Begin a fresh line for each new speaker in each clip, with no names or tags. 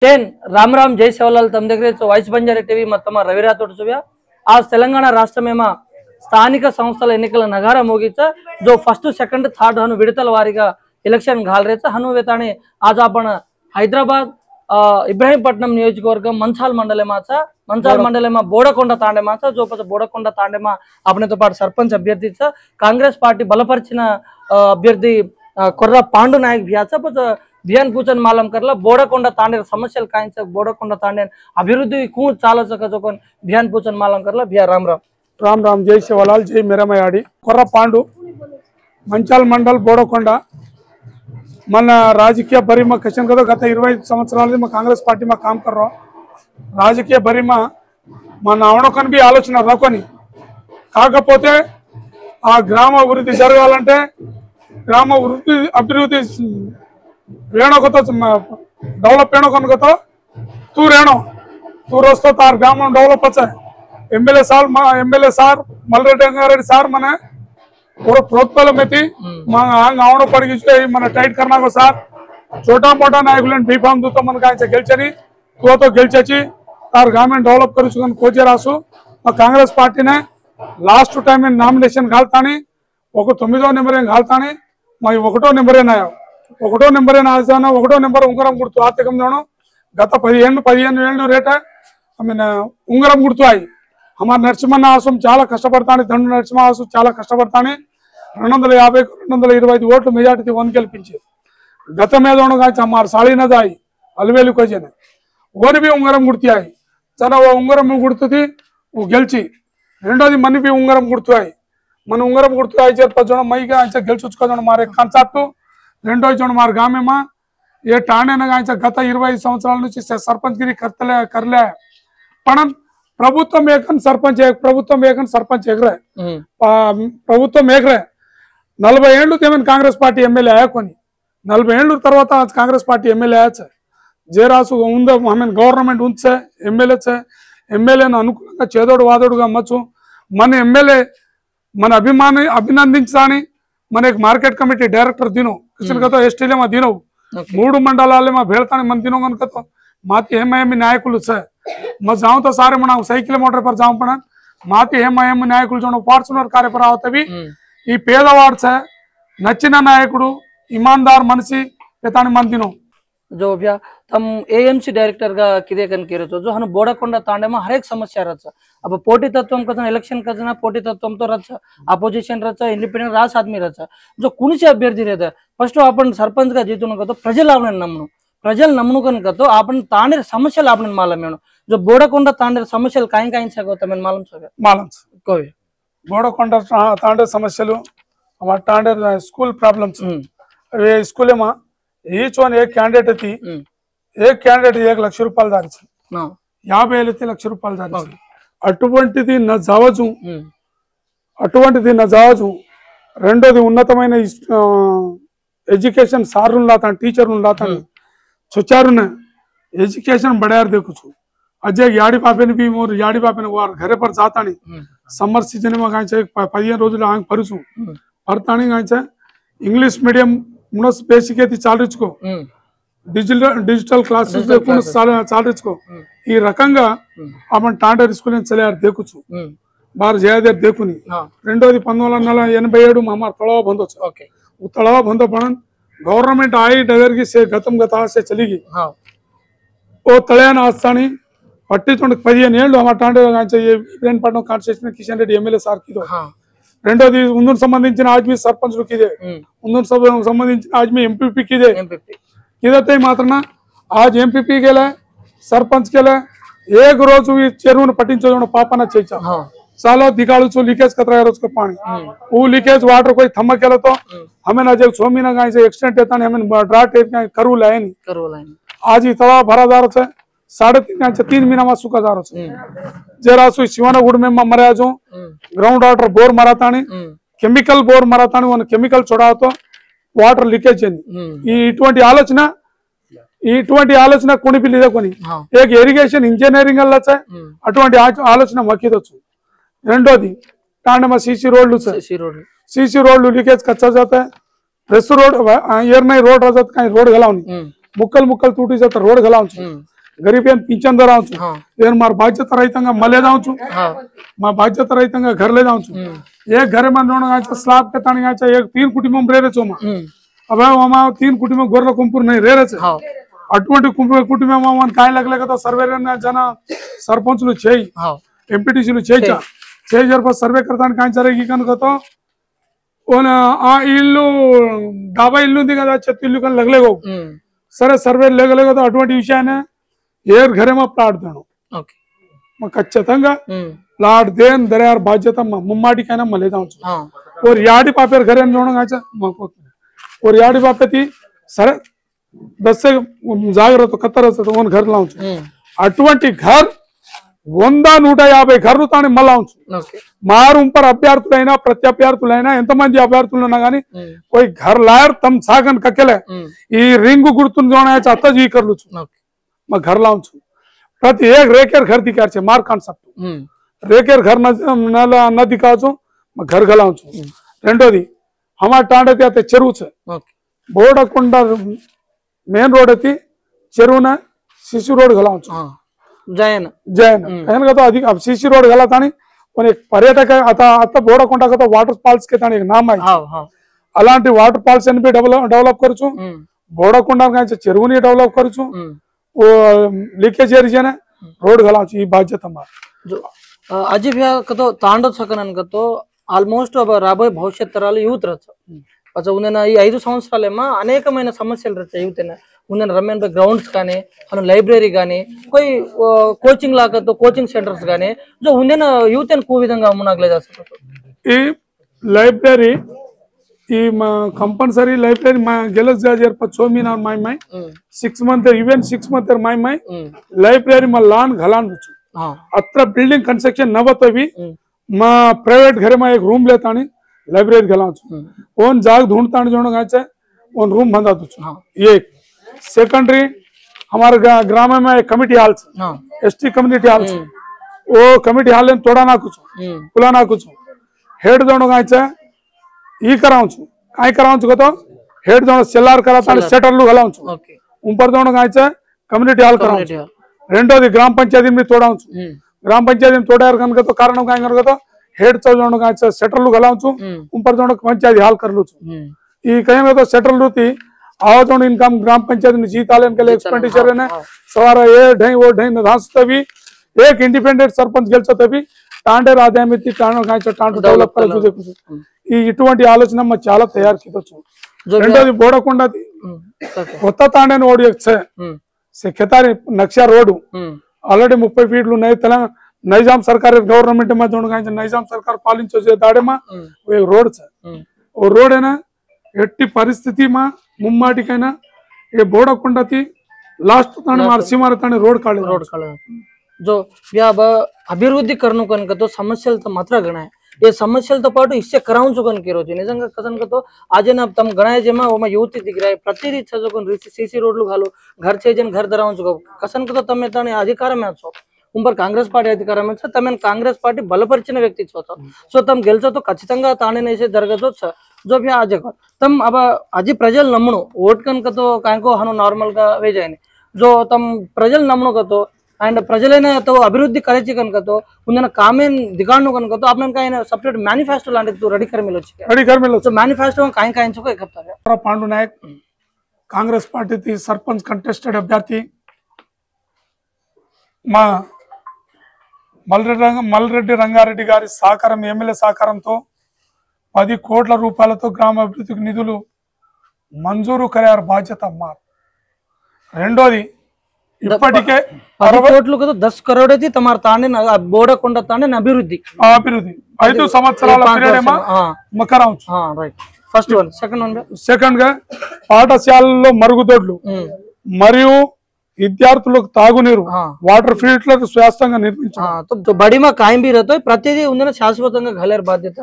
Ten Ram Ram जय सेवालाल तम దగ్గర వాయిస్ బంజారా టీవీ మొత్తం రవి రాథోడ్ సువ్యా आज తెలంగాణ రాష్ట్రమేమ స్థానిక సంస్థల ఎన్నికల నగారా మోగిचा जो फर्स्ट सेकंड थर्ड हनु विडतल वारीगा इलेक्शन घाल रेचा हनु वेताने आज आपण हैदराबाद इब्राहिमपट्टणम नियोजकवर्ग मंचाल मंडलेमाचा मंचाल मंडलेमा बोडकोंड तांडेमाचा जो बोडकोंड तांडेमा आपणेतो पाट सरपंच अभ्यर्थीचा कांग्रेस पार्टी बलपरिచిన अभ्यर्थी कोर्रा पांडु नायक भ्याचा भियान पूजन मालम करला बोडकोंड तांडेर समस्या कायच बोडकोंड तांडेन अभिवृद्धि कूण चालच जोकोन भियान पूजन मालम करला भिया राम राम
राम राम जय शिवलाल जय मेरामयाड़ी कोर्रा पांडु मंचाल मंडल बोडकोंड मन राजकीय बरी में क्वेश्चन कदो गत 25 संवत्सराल में कांग्रेस पार्टी में काम कर रहा राजकीय बरी में मन अवणकन भी आलोचना रकोनी काकपोते आ ग्राम अभिवृद्धि जरगाలంటే ग्राम अभिवृद्धि वेणोकतो डेवलप वेणोकनगतो तू रेणो तू रस्तो तार ग्राम डेवलप अच्छा एमएलए सार मल्लरेड्डी सार मने और प्रोत्साहन में थी आवड़ पड़ी मन टाइट करना को सार छोटा मोटा नायक बीफाम दूत मन का गेलचनी तो गेलची तार गवर्नमेंट डेवलप कर कोचे रासु कांग्रेस पार्टी ने लास्ट टाइम नामिनेशन घालतानी 9వ నెంబర్ घालतानी मैं 1వ నెంబర్ आसान 1వ నెంబర్ ఉంగరం गुर्तु आर्थिकम गत 15 रेट आई मीन ఉంగరం गुर्तु आई हमारे नरसिंह आसम चाला कष्टपड़ता दंड नरसिंह आसम चाला कष्टपड़ता 250 225 ఓట్లు మెజార్టీ వనకెల్పించి గత మేదోనగా हमार सालीनद आई अलवेलु कोजन ओन भी ఉంగరం गुर्तु आई चना वो ఉంగరం गुर्तु थी वो गेलची రెండోది मन भी ఉంగరం गुर्तु आई मन ఉంగరం गुर्तु आई जो मई का गेलचुको मारे कांसेप्ट రెండోది जो मार गाँव में ये टाणे गत 25 సంవత్సరాల నుంచి सरपंच गिरी करले पण ప్రభుత్వం ఏకన్ సర్పంచ్ ఎగరే ప్రభుత్వం ఎగరే 40 ఏళ్ళు तेमन कांग्रेस पार्टी एमएलए आया कोनी 40 ఏళ్ళు తర్వాత कांग्रेस पार्टी एमएलए आया जेरासु ఉంద हमें गवर्नमेंट ఉంచే एमएलए అనుకూలంగా చేదోడు వాదోడుగా అమ్మచ్చు మన ఎమ్మెల్యే మన అభినందించాని మన एक मार्केट कमिटी डायरेक्टर दिनो किसन कतो एसटीले मा दिनो 3 మండలాలే మా भेळतानी मन दिनो गनकतो माती हेम नायकुलु छे मैं जाऊं तो सारे मना सैकिल मोटर पर जाऊं पण माती हेम नायकुलु जो फॉर्च्यूनर कार्य पर आवतवी ఈ పేదవాడు छे నచ్చిన నాయకుడు ईमानदार मनसी पेतानी मन दिनो
जो भैया तम एएमसी डायरेक्टर का किदे कन केरे जो हन बोडकोंड तांडे में हर एक समस्या रच अब पोटी तत्वम कजन इलेक्शन कजना पोटी तत्वम तो रच अपोजिशन रच इंडिपेंडेंट राज आदमी रच जो कुणीचे अभ्यर्थी रहते फर्स्ट आपण सरपंच का जीतुन कतो प्रजल आपन नमनु प्रजल नमनुकन कतो आपण तांडेर समस्या आपन मालूम मेनो जो बोडकोंड तांडेर समस्या काई छगो तमेन मालूम छगे
मालूम
कोवे
बोडकोंड तांडेर समस्यालु हमार तांडेर स्कूल प्रॉब्लम्स वे स्कूल में ఈచ్ వన్ ఏ క్యాండిడేట్ थी एक कैंडिडेट 1 లక్ష రూపాయలు దారిచి 50,000 లక్ష రూపాయలు దారిచి అటువంటిది నా జావజు రెండోది ఉన్నతమైన एजुकेशन सारुन लाता टीचर लाता सुचारू ने एजुकेशन बढ़ाया देखु छु अजय याडी पापे भी मोर याडी पापे वार घरे पर जाता समर सीजन में गाय 15 రోజులు आंग परुछु परतानी गाय इंग्लिश मीडियम मुनस बेसिक चालुको डिजिटल क्लासेस चालुको ఈ రకంగా आपण టాండర్ స్కూల్ చలే देखुछु बार जयदेव देखुनी రెండోది 1987 में हमार तळाव बंद हो ओके तळाव बंद पण गवर्नमेंट आई डगर की से गता से चली गई ओ तळयान आस्तानी पट्टितोंड 15 ఏళ్ళు हमार టాండర్ Ibrahimpatnam constitution Kishan Reddy MLA sir కిదో రెండోది ముందుకు సంబంధించిన ఆజ్మీ సర్పంచ్లు కిదే ముందుకు సంబంధించిన ఆజ్మీ ఎంపీపీ కిదే కిదతే మాత్రన आज ఎంపీపీ गेले सरपंच केले एक रोज చెరువును పట్టించడం పాపన చేచా सालो दिगाळुचो लीकेज कतरा रोज को पानी वो लीकेज वाटर कोई थम केलो तो हमें ना जे 6 महीना गाय से एक्सटेंट एता हमें ड्राट करू लाइन आज ही तवा भरादार छे 3.5 3 महीना में सुका दारो छे जरासु शिवानगुड में मर्या जो ग्राउंड वाटर बोर मरातानी केमिकल बोर मरातानी वन केमिकल छोड़ातो वाटर लीकेज इటువంటి ఆలోచన कोणी भी लेदे कोणी एक इरिगेशन इंजीनियरिंग अल्ला छे अటువంటి ఆలోచన మకిదొచ్చు రెండోది తాండమ सीसी रोड लीकेज कच्चा जाता है प्रेस रोड एयर नहीं रोड राजत कहीं रोड गलावनी मुक्कल मुक्कल तूटी जाता रोड घालावचु गरीब पिंचन धरावचु నేను మా బాధ్యత రహితంగా మళ్ళీ దావచ్చు మా బాధ్యత రహితంగా घरले దావచ్చు एक घर में दोनों गाचा स्लैब के तानी गाचा एक 3 कुटुंबం రేరే చోమా अब मामा 3 कुटुंबం గొర్రెల కుంపూర్ नहीं రేరే అటువంటి కుటుంబం మామన్ కాయ లగలేక सर्वे जन सरपंचలు చేయి ఎంపీటీసీలు చేయిచా చేజర్ पर सर्वे करतान కాంచరేగి కనుకతో ఓన ఆ ఇల్లు డాబా ఇల్లు ఉంది కదా చెత్త ఇల్లు కన్ లగలేగో సరే సర్వే లగలేగో అటువంటి విషయాన్ని ఏ घरे में प्लाट देनो
ఓకే
मैं ఖచ్చితంగా प्लाट देन दरयार बाध्यత ముమ్మాటికైనా మళ్ళీ దావచ్చు और याडी पापेर घरे जोणो गाचा और याडी पापेती సరే 10 से జాగ్రత్త కత్తరస ఓన్ घर లావచ్చు అటువంటి घर 100-150 घरలు తాని మళ్ళా ఉంచు మారు ఉంపర్ అభ్యర్థులైనా ప్రత్యభ్యర్థులైనా ఎంతమంది అభ్యర్థులు ఉన్నా గానీ कोई घर लायर तम सागन ककेले ఈ రింగు గుర్తును జోణాయచ అత్త జీ करलुచు मैं घर लाऊंचु प्रति एक रेकेर घर दिखार छे मार कांसेप्ट रेकेर घर न दिखावचु मैं घर गलाऊंचु రెండోది हमार टांडे ते చెరువు छे బోడకొండ मेन रोड अति చెరువున सीसी रोड गलाऊंचु
जयन
जयन कहन का तो अधिक अब सीसी रोड गला तानी पण एक पर्यटक आता బోడకొండ का तो वाटर फॉल्स के तानी एक नाम आई అలాంటి वाटर फॉल्स ने भी डेवलप करछु బోడకొండ का చెరువుని डेवलप करछु वो लीकेज एरिया ने रोड घालावची ఈ బాధ్యత మా
अजी भैया कतो तांडव सकन कतो ఆల్మోస్ట్ రాబోయే భవిష్యత్ తరాలు యూత్ రచ్చ అచ్చా ఉన్న ఈ 5 సంవత్సరాలేమా అనేకమైన సమస్యలు రచ్చ యూత్ ఉన్న రమ్మన్ బై గ్రౌండ్స్ కానీ అను లైబ్రరీ కానీ कोई కోచింగ్ లాకతో కోచింగ్ సెంటర్స్ కానీ जो ఉన్న యూత్ కు విధంగా మునగలేదు అసలు
ఈ లైబ్రరీ ఈ మా కంపల్సరీ లైబ్రరీ మా గెలస్ జాజర్ ప 6 महीना my 6 month even 6 month my library మా లాన్ घलान వచ్చు అత్ర బిల్డింగ్ కన్స్ట్రక్షన్ నవతవి మా प्राइवेट घरे में एक रूम लेतानी लाइब्रेरी घलावछु ओन जाग ढूंढतानी जोण गाचे ओन रूम बंदा दछु एक सेकेंडरी हमारे ग्राम में एक committee hall ST community hall वो कमिटी हॉल तोड़ा ना कुछ खुला ना कुछ हेड जोण गाचे ఈ करावछु काय करावछु कतो हेड जोण सेलार करातानी सेटरलू घलावछु ऊपर जोण गाचे कम्युनिटी हॉल करावछु రెండోది గ్రామ పంచాయతీ में तोड़ावछु ग्राम पंचायत में तोड़ार कनक तो कारण काय कनक तो हेड चौ जोण गाचे सेटरलू घलावछु ऊपर जोण पंचायत हॉल करलुछु ఈ कहीं तो सेटरलू थी आओ जोण इनकम ग्राम पंचायत में जीतालेन के लिए एक्सपेंडिचर ने सवारा ये ढई वो ढई नधास्तवी एक इंडिपेंडेंट सरपंच गेलचतवी टांडेर आदाय में टाणो गाचे टांडो डेवलप करलु देखु ఈ ఇటువంటి ఆలోచన మ చాలా తయారు కిదొచ్చు రెండోది బోడకొండది కొత్త తాండేని ఓడి వచ్చే से खेतारी नक्शा रोड ऑलरेडी 30 फीट ఉన్నాయి తెలంగాణ నైజాం सरकार गवर्नमेंट में जोण गाय नैजाम सरकार पालिंचो दाड़े में एक रोड छे वो रोड है ना एट्टी परिस्थिति में मुम्माटिकैना ये बोडकोंडती लास्ट ताने मार सीमार ताने रोड काढले
जो या అభివృద్ధి కర్ను కనుక तो సమస్యలతో మాత్ర గణాయ ये సమస్యలతో పాటు ఇచ్చే కరాంచు కనుక ఈ రోజు నిజంగా కసన్ కతో ఆజన తమ గణాయ జమా ఓమ యూత్ దిగ్ రहा है ప్రతిదీ చదువుకొని सीसी రోడ్లు గాలు घर छे जन घर दरांचु कसन कतो तमे ताने अधिकार में छो उंपर कांग्रेस पार्टी अधिकार में छ तमे कांग्रेस पार्टी बलपरिచిన व्यक्ति छो सो तम गेलचो तो ఖచ్చితంగా ताणेनेसे जरगतो छ जो भी आज तम अब आज प्रजल नमणो वोट कनको कांको हनु नॉर्मल गा वेजायने जो तम प्रजल नमणो कतो एंड प्रजलेने तो अभिवृद्धि करायची कनक तो उन्हें कामेन दिगाणो कनक तो आपन काय सेपरेट मैनिफेस्टो लांटे तो रेडी कर मिलो सो मैनिफेस्टो में काय काय छो एक हफ्ता
पांडु नायक कांग्रेस पार्टी थी सरपंच कंटेस्टेड अभ्यर्थी మా మల్రెడ్డి రంగారెడ్డి గారి సహకారం ఎమ్మెల్యే సహకారంతో 10 కోట్ల రూపాయలతో గ్రామ అభివృద్ధికి నిధులు మంజూరు करार బాధ్యత అమ్మారు రెండోది ఇప్పటికే
10 కోట్లు కదా 10 కరోడ్ అయితే తమార తాండే బోడకొండ తాండే అభివృద్ధి
5 సంవత్సరాల పీరియడ్ మకరాంచు
రైట్ ఫస్ట్ వన్
సెకండ్ గా పాఠశాలల్లో మరుగుదొడ్లు మరియు విద్యార్థులకు తాగునీరు వాటర్ ఫిల్టర్లకు శాశ్వతంగా నిర్మించారు
బడిమా కాయం బి రతో ప్రతిదీ ఉందన శాశ్వతంగా గలేర్ బాధ్యత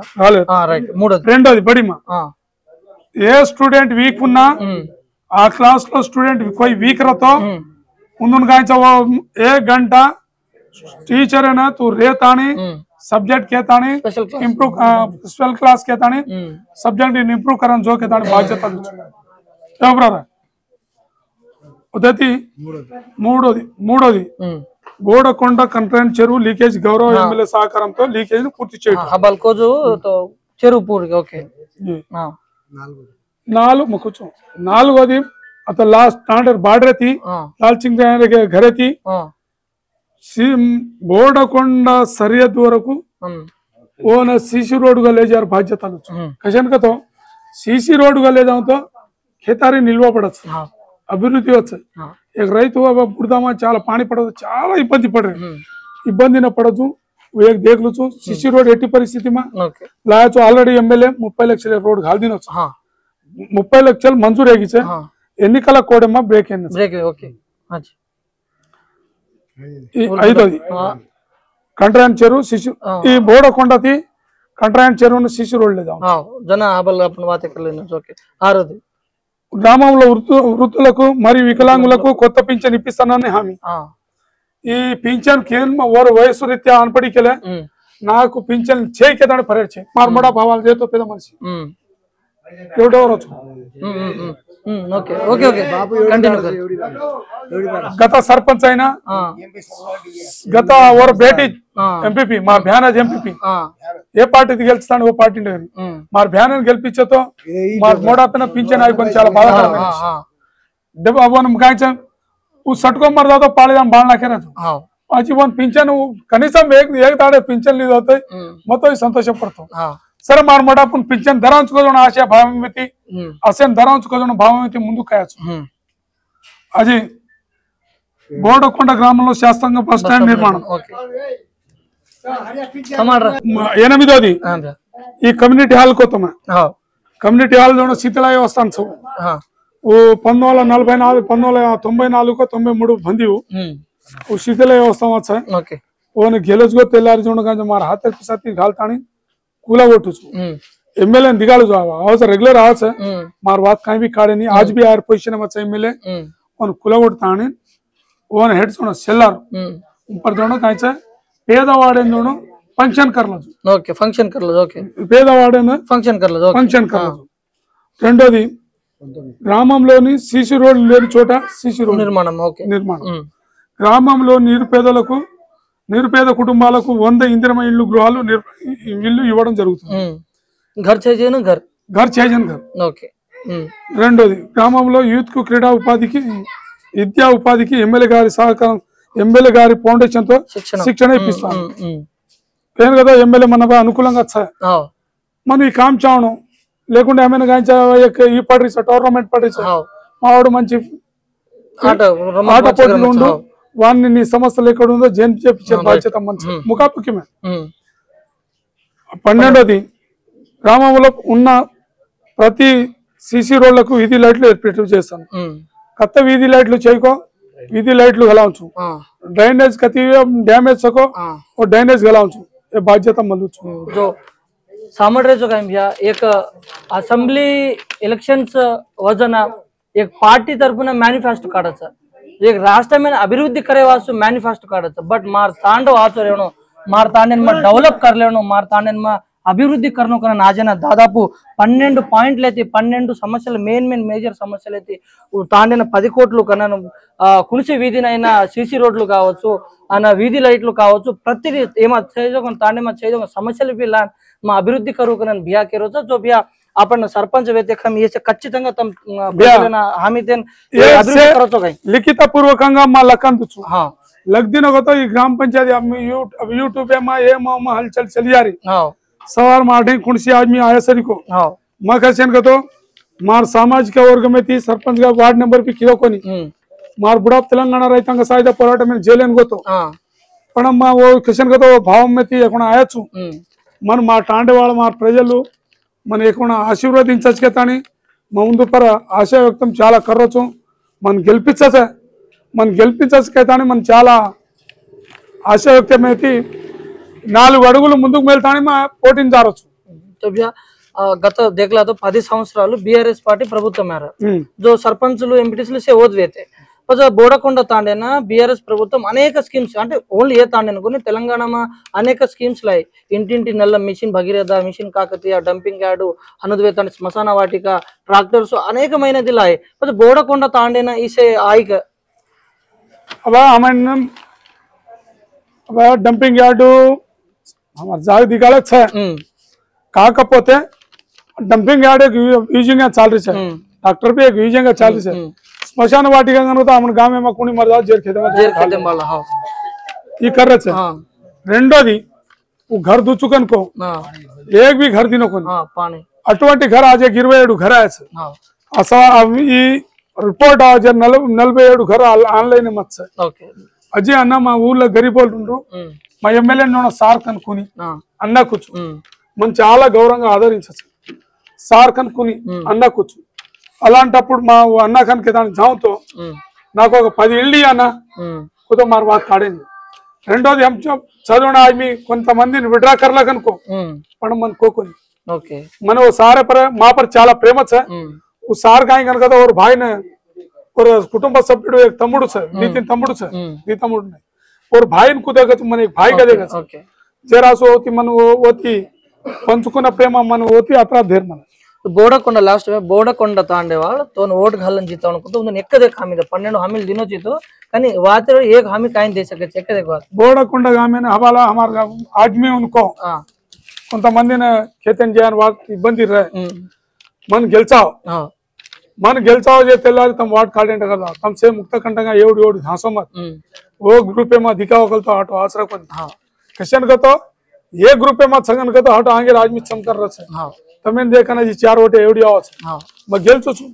రైట్ మూడోది
రెండోది బడిమా ఏ స్టూడెంట్ వీక్ ఉన్నా ఆ క్లాస్ లో స్టూడెంట్ कोई वीक रहतो उन्होंने कहा 1 घंटा टीचर है ना तू रेतानी सब्जेक्ट केतानी इंप्रूव स्पेशल क्लास केतानी सब्जेक्ट इंप्रूव करन जो केतानी बाध्यता మొదటి మూడోది బోడకొండ కంటైనర్ చెరువు లీకేజ్ గౌరవ ఎమ్మెల్యే సహకారంతో లీకేజ్ ను పూర్తి చేయడం
బల్కోజు చెరువు పూర్తి ఓకే
నాలుగోది आता लास्ट स्टैंडर्ड बाढ़ थी लाल सिंह के घरे थी బోడకొండ సరిహద్దు వరకు ఓన सीसी रोड గా లేజారు బాధ్యతలు కజనకతో सीसी रोड గా లేదంతో ఖేతారి నిల్వ పడొచ్చు అభివృద్ధి వచ్చు एक రైతు బుడదామా చాలా పాని పడదు చాలా ఇబ్బంది పడరు ఇబ్బందిన పడదు एक देख लो सीसी रोड एटी परिस्थिति में लाया ऑलरेडी एमएलए 30 లక్షల रोड घाल दिनొచ్చు 30 లక్షలు మంజూరు ಆಗಿছে ఎన్నికల కోడమ్మ బ్రేక్ అయింది
బ్రేక్ ఓకే అచ్చా
ఐదోది కంట్రాయన్ చెరువు శిశు ఈ బోడకొండతి కంట్రాయన్ చెరువును శిశు రోడ్ లేదా
జన ఆబల్ अपन बातें कर लेना ఓకే ఆరోది
గ్రామంలో వృద్ధులకు మరియు వికలాంగులకు కొత్త పింఛన్ ఇప్పిస్తానని హామీ ఈ పింఛన్ కేంద్ర ఓర వయసు రీత్యా అన్పడికెలే నాకు పింఛన్ చేయకేదాని పరేర్చే మార్మడా భావాలు చేతో పెద్ద మనిషి ఎవడెవరొచ్చు
ఓకే ఓకే ఓకే కంటిన్యూ
గత సర్పంచ్ అయినా గత ఓర బేటీ ఎంపీపీ మా బ్యానర్ ఎంపీపీ ఏ పార్టీ గెలుస్తాను ఓ పార్టీ మా బ్యానర్ గెలిపించేతో మా మోడాపిన పింఛన్ అయిపోయింది చాలా బాధాకరమైన सटको मर जाता पाले जाम बाल नाखे ना जीवन पिंचन कनीसम एक ताड़े पिंचन ली जाते मतो संतोष पड़तो सर मार मोटा पुन पिंचन धरांचुकोजोण आशा भावमिति असेन धरांचुकोजोण भावमिति ముందు కాయచ్చు అజీ బోడకొండ గ్రామంలో శాస్త్రంగా బస్ స్టాండ్ నిర్మాణం ఎనిమిదోది ఈ కమ్యూనిటీ హాల్ కోతమ కమ్యూనిటీ హాల్ జోన శీతలాయ వస్తాను సో वो 1944 1994 को 93 बंदी वो शीतल व्यवस्था में वो गेलोज को तेलारी जोड़ का मार हाथ पिसाती घालतानी कूला वोटू एमएलए दिगालू जो आवाज रेगुलर आवाज है मार बात कहीं भी काढ़े नहीं आज भी आयर पोजीशन में एमएलए और कूला वोटतानी वो हेड जोड़ सेलर ऊपर जोड़ कहीं से पेदवाड़े जोड़ फंक्शन कर लो
ओके फंक्शन कर लो ओके
पेदवाड़े
फंक्शन कर लो
రెండోది గ్రామంలోని సీసీ రోడ్ లేని చోట సీసీ రోడ్
నిర్మాణం
గ్రామంలో నిరుపేద కుటుంబాలకు 100 ఇందిరమ ఇల్లు గృహాలు ఇల్లు ఇవ్వడం జరుగుతుంది రెండోది గ్రామంలో యూత్ కు క్రీడా ఉపాధికి విద్యా ఉపాధికి ఎమ్మెల్యే గారి సహకారం ఎమ్మెల్యే గారి ఫౌండేషన్ తో శిక్షణ ఇప్పిస్తాను కదా ఎమ్మెల్యే మన అనుకూలంగా మనం ఈ కామ్ చావడం లేకుంటే ఏమైనా ఈ పడి టోర్నమెంట్ పడి మావాడు మంచి ఆట పోటీలు ఉండు వాడిని నీ సమస్యలు ఎక్కడ ఉందో జైన్ చేపించే బాధ్యత మంచి ముఖాముఖిమే 12వది గ్రామంలో ఉన్న ప్రతి సీసీ రోడ్లకు వీధి లైట్లు ఏర్పాటు చేస్తాను కొత్త వీధి లైట్లు చేయకో వీధి లైట్లు గలావచ్చు డ్రైనేజ్ కతి డ్యామేజ్ సको और ड्रेनेज गलाऊं ये बाध्यता मलूच
जो सामने जो काय भैया एक असेंबली इलेक्शन्स वजना एक पार्टी तर्फुन मॅनिफेस्टो काढायचं एक राष्ट्रमेन अभिवृद्धी करेवासु मॅनिफेस्टो काढायचं बट मार तांडव आचरेणो मार तांडेन में डेवलप करलेणो मार तांडेन में अभिवृद्धि करनो कना नाजना दादापु 12 పాయింట్లు అయితే 12 సమస్యలు మెయిన్ మేజర్ సమస్యలు అయితే తాండిన 10 కోట్లు కన్నాను కునిసి వీధినైనా సీసీ రోడ్లు కావచ్చు అన్న వీధి లైట్లు కావచ్చు ప్రతిదీ ఏమ చేయజో తాండి మ చేయజో సమస్యలు బిలా మా అభివృద్ధి కరు కనన్ బియా केरोचा जो बिया आपण सरपंच वेते खम याचे ఖచ్చితంగా తమ ప్రజలన హామీ देन అభివృద్ధి करतो काय
लिखित पूर्वకంగా మా లకన్ దుచు हां लग दिन को तो ये ग्राम पंचायत अब यूट्यूब में ये मामा हलचल चली जा रही हां सवार माटे कुणसी आदमी आया सरी को हां मैं कहसन का तो मार सामाजिक वर्ग में थी सरपंच का वार्ड नंबर भी किलो कोनी मार बुढ़ा तेलंगाना रैतांग सायदा पोराट में जेलन गोतो हां पण మా वो कहसन का तो भाव में थी एकोण आयाचु मन మా టాండేవాళ్ళ మా ప్రజలు మన ఎकोण ఆశీర్వదించచ్కేతాని మా ముందు పర ఆశా వ్యక్తం చాలా కర్రొచ్చు మన గెలిపించచ్కేతాని మన చాలా ఆశా వ్యక్తమైతే 4 అడుగులు ముందుకు వెళ్తాని మా పోటీని జారొచ్చు
तो भैया गत देखला तो 10 సంవత్సరాలు बीआरएस पार्टी ప్రభుత్వం మేర जो सरपंचలు ఎంపీటీసీలు से ఓద్ వేతే బోడకొండ తాండేనా బీఆర్ఎస్ ప్రభుత్వం అనేక స్కీమ్స్ అంటే ఓన్లీ ఏ తాండేను కొన్ని తెలంగాణ అనేక స్కీమ్స్ లాయి ఇంటింటి నల్ల mission Bhagiratha mission Kakatiya dumping yard అనుద్వేత శ్మశాన వాటిక ट्रैक्टर्स अनेकమైనది లాయి బోడకొండ తాండేనా ఈసే ఆయిక
अब हमें अब डंपिंग यार्ड हमारे जाग दिखाले छे काकपोते डंपिंग यार्ड एक यूजिंग चाल रही है डॉक्टर भी एक यूजिंग चाल रही है स्मशान वाटिका तो हम गांव में कोणी मर जाओ जेर खेते में ये कर रहे थे రెండోది वो घर दुचुकन को एक भी घर दिनो को
पानी
అటువంటి घर आज 27 घर आए असा ఈ రిపోర్ట్ आज 47 घर ఆన్లైన్ మచ్చ అజీ అన్న మా ఊర్లో గరీబోళ్ళు ఉండ్రు మా ఎమ్మెల్యే నోన సార్ కనుకొని అన్న కూర్చు మనం చాలా గౌరవంగా ఆదరించచ్చు సార్ కనుకొని అన్న కూర్చు అలాంటప్పుడు మా అన్న కనుక దాని జావుతో నాకు ఒక 10 ఇళ్ళు అన్న కుతో మార్ బాత్ కాడేంది రెండోది చదివిన ఆమె కొంతమందిని విడ్రా కర్లకనుకో మనం మన కోకొని మన ఓ సారే पर మా पर చాలా ప్రేమ छ वो सार गाय कనుక और भाई ने और कुटुंब सभ्युడు एक तम्मुడు छ नितिन तम्मुడు छ दी तम्मुడు ने और भाई को देगा मन एक भाई का देगा जरा सो होती मन होती पंचुकुన్న प्रेम मन होती अतरा देर मन
बोडकोंड लास्ट में बोडकोंड तांडे वाल तो वोट घालन जीता उनको उन्हें एक देख हामी 12 हामिल दिनो जीतो కానీ వాతే एक हामी काइन दे सके एक देख बात
बोडकोंड गामे ने हवाला हमारा आदमी उनको కొంతమందిని కేతన్ చేయని వాట్ ఇబ్బంది రే मन गेलचाव मन गेलचाव जे तेलारी तम वाट काटेंट करदा तम से मुक्त कंटंगा एवढी एवढी घासो मत वो ग्रुप में दिखाव कलतो आटो आसरा कोन क्वेश्चन कतो ये ग्रुप में संगन कतो हटो आगे आदमी चमकर रछ तमें देखना जी 4 वोट एवढी आवच मैं गेलचो छु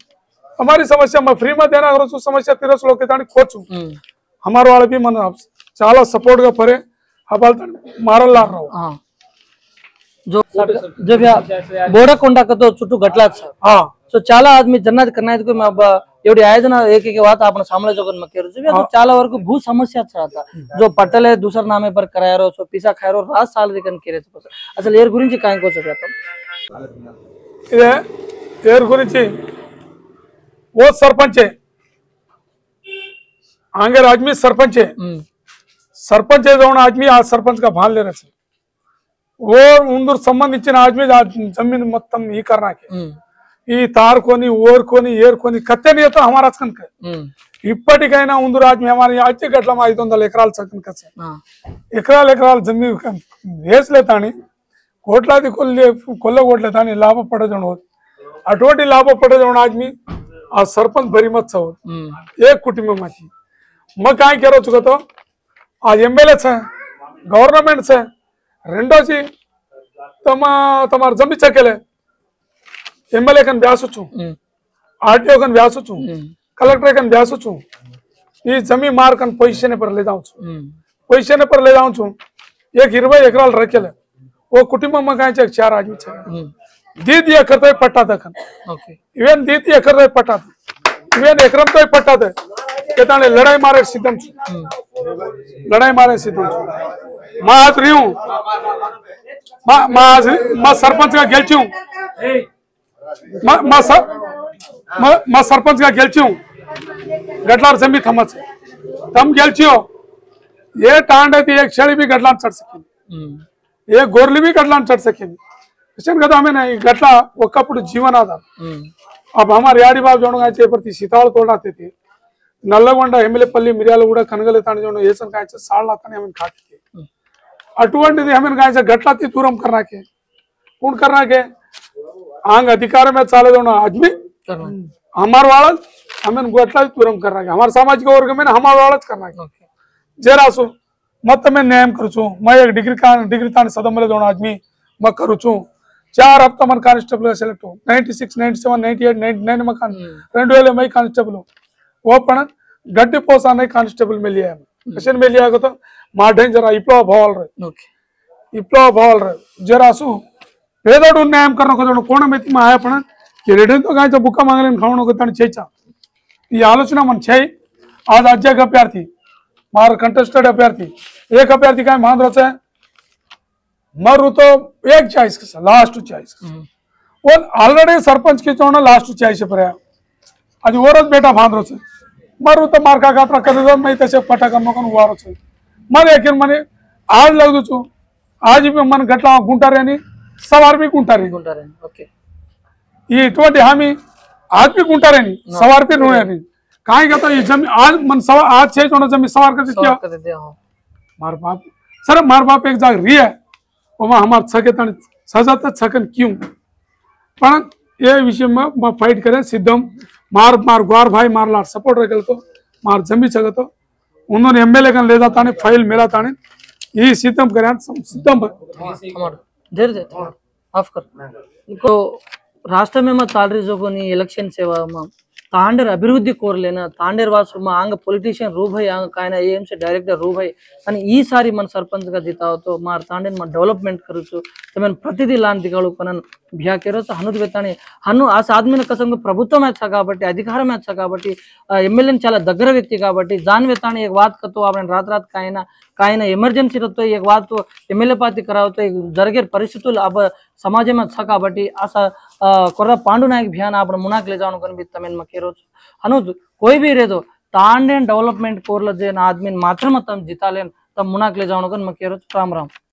हमारी समस्या मैं फ्री में देना करो छु समस्या 13 लोग के तानी खोचू हमार वाले भी मन చాలా सपोर्ट గా परे हबाल मारला रहो
जो बोडकोंडा का तो छुट्टू गटला सो చాలా आदमी जन्नत करना है मैं अब एवढी आयोजन एक एक बात आपण सामने जोगन में केरु जो చాలా वరకు भू समस्या था जो पट्टले दूसर नामे पर करायारो सो पिसा खायरो रात साल दिकन केरे అసలు ఏర్ గురించి కాయం కో చెప్తాం
ఇదే ఏర్ గురించి वो सरपंच है आंगे आदमी सरपंच है सरपंच है जो आदमी आज सरपंच का भान ले रहे थे वो उंदूर संबंधिंచిన आदमी जमीन మొత్తం ఈ करना के ఈ तार कोनी ओर कोनी ఏర్ कोनी కత్తే नहीं तो हमारा कनक ఇప్పటికైనా ఉందూరు ఆదమి हमारे आज గట్ల 500 ఎకరాలు చక్కన కచ్చ ఎకరాలు జమీన్ వేస్ లేతాని కోట్లాది కొల్ల కోట్లేతాని లాభ పడజోణ అటువంటి లాభ పడజోణ आदमी आ सरपंच भरी मत सव एक कुटुंब में मग काय करो चुका तो आज एमएलए छ गवर्नमेंट छ రెండోది तमार जमी चकेले एमएलए कन व्यासु छु आरटीओ कन व्यासु छु कलेक्टर कन व्यासु छु ये जमी मार कन पोजीशन पर ले जाऊं छु पोजीशन पर ले जाऊं छु एक 20 एकराल रखेले वो कुटुंब में काय छ 4 आदमी छ दीदी करते पट्टा दखन इवन दीदी करते पट्टा इवन एकरम तो पट्टा दे केताने लड़ाई मारे सिद्धम छु लड़ाई मारे सिद्धम छु मैं आज रही हूँ मैं सरपंच का गेलची हूँ मैं सरपंच का गेलची हूँ गडलार जमी थमच तम गेलची हो ये टांड है एक छड़ी भी गडलार चढ़ सके एक गोरली भी गडलार चढ़ सके क्वेश्चन कहता हमें नहीं गडला ఒకప్పుడు जीवन आधार अब हमारे याड़ी बाब जो प्रति सीताल तोड़ाते थे नल्लगొండ ఎమ్మెల్యేపల్లి మిర్యాల కూడా కనగలేతాని जो ఏసన్ కాయచ సాళ్ళాతని हमें खाते अटुवंटिदी हमें गाय से गटलाती दूरम करना के कौन करना के आंग अधिकार में चाले दोनों आदमी हमार वाला हमें गटलाती दूरम करना के हमारे सामाजिक वर्ग में हमार वाला करना के जरा सो मत में न्याय करूँ मैं एक डिग्री तानी सदम दोनों आदमी मैं करूँ 4 हफ्ता मन कांस्टेबल सेलेक्ट 96 97 98 99 में 2000 में कांस्टेबल वो पण गड्डी पोसा नहीं कांस्टेबल में लिया क्वेश्चन में लिया तो मा डेंजर विप्लव भावल रहे जरा सु పేదోడు న్యాయం करने को कोण में में आया पण कि रेडी तो गाय बुक्का मांगले खावणो को तण चेचा ये आलोचना मन छे आज अध्यक्ष अभ्यर्थी मार कंटेस्टेड अभ्यर्थी एक अभ्यर्थी काय मान रहे मरु तो एक चॉइस लास्ट चॉइस वो ऑलरेडी सरपंच की चोण लास्ट चॉइस पर आज ओरज बेटा बांध रहे मारू तो मार का गात्रा कर दो मैं तसे पटाका मकन वारो छ मारे एकिन मने आज लगदु छु आज भी मन गटला गुंटारे नि सवार भी गुंटारे
ఓకే
ये इటువంటి हामी आज भी गुंटारे नि सवार भी रोने नि काहे का तो ये जमीन आज मन सवार आज छे जोना जमीन सवार कर दिया मार बाप सर मार बाप एक जाग री है ओमा हमार छके तण सजा त छकन क्यों पण ये विषय में मैं फाइट करे सिद्धम मार मार ग्वार भाई मार लाट सपोर्ट रखल तो मार जमी छगतो उन्होंने एमएलए कन ले जाता ने फाइल मेला ताने ये सिद्धम करे सिद्धम
धीरे धीरे ఆఫ్ కర్ ఇంకో రాష్ట్రమేమో తాండ్రి ఎలక్షన్ సేవ तांडेर अभिवृद्धि कोरलेना तांडेर वासु मा आंग पॉलिटिशियन रू भाई आंग कायना एएमसी डायरेक्टर रू भाई आणि ई सारी मन सरपंच गा जिताव तो मार तांडेर मन डेवलपमेंट करूचु तमेन प्रतिदि लान दिगाळु पनन भ्या केरो तो हनुद वेतानी हनु आ साधमिन कसंग ప్రభుత్వం अच्छा కాబట్టి అధికారం अच्छा కాబట్టి ఎమ్మెల్యేని చాలా దగ్గర వ్యక్తి కాబట్టి जान वेतानी एक बात कतो आपण रात रात कायना एमर्जन्सी रतो एक बात तो एमएलए पाती करावतो एक जरगेर परिस्थिతులు अब समाज में अच्छा కాబట్టి असा कोर्रा पांडु नायक भ्यान आपण मुनाक ले जावण कन बितमेन मके अनुज कोई भी रे तो तांडेन डेवलपमेंट कोरल जे आदमी मात्र तम जितालेन तम मुनाक ले जावण कन मके राम राम।